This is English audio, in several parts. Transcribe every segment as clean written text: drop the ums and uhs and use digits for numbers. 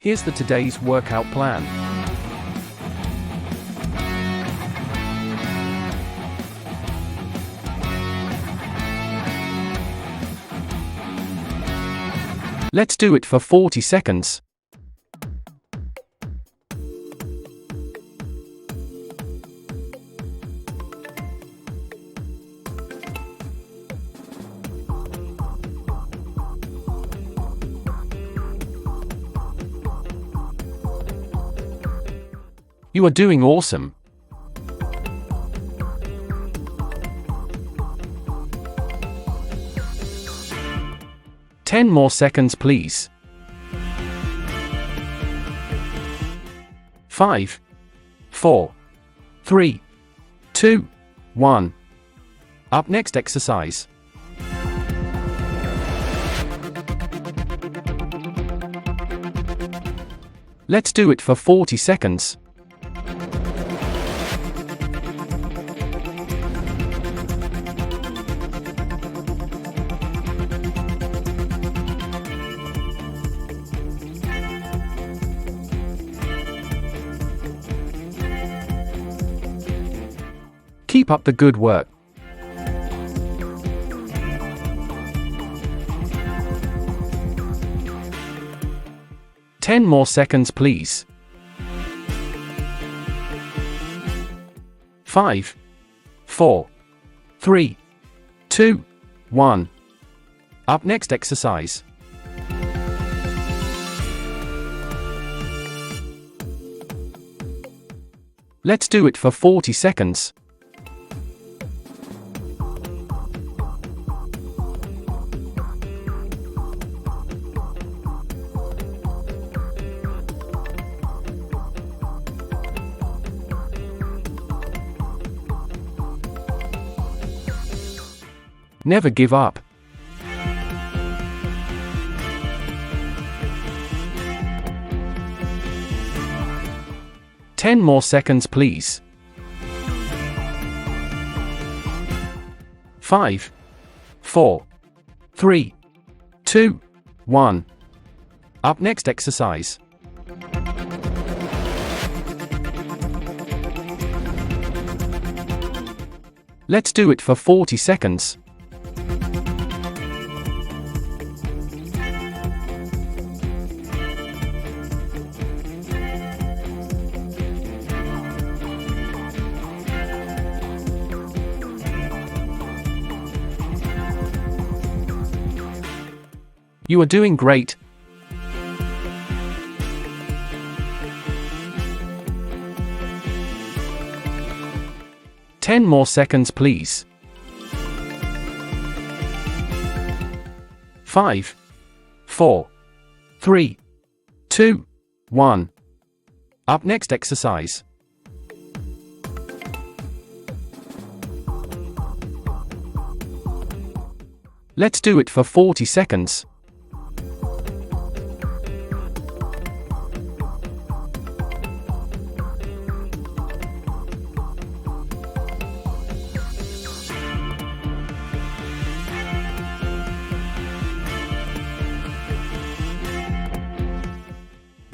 Here's today's workout plan. Let's do it for 40 seconds. You are doing awesome. Ten more seconds, please. 5, 4, 3, 2, 1. Up next exercise. Let's do it for 40 seconds. Keep up the good work. Ten more seconds, please. 5, 4, 3, 2, 1. Up next exercise. Let's do it for 40 seconds. Never give up. Ten more seconds, please. 5, 4, 3, 2, 1. Up next exercise. Let's do it for 40 seconds. You are doing great. Ten more seconds, please. 5, 4, 3, 2, 1. Up next exercise. Let's do it for 40 seconds.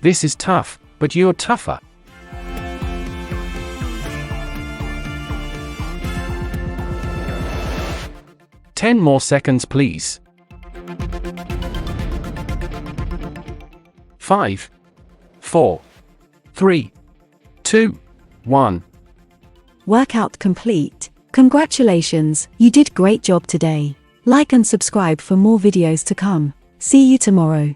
This is tough, but you're tougher. Ten more seconds, please. 5, 4, 3, 2, 1. Workout complete. Congratulations, you did great job today. Like and subscribe for more videos to come. See you tomorrow.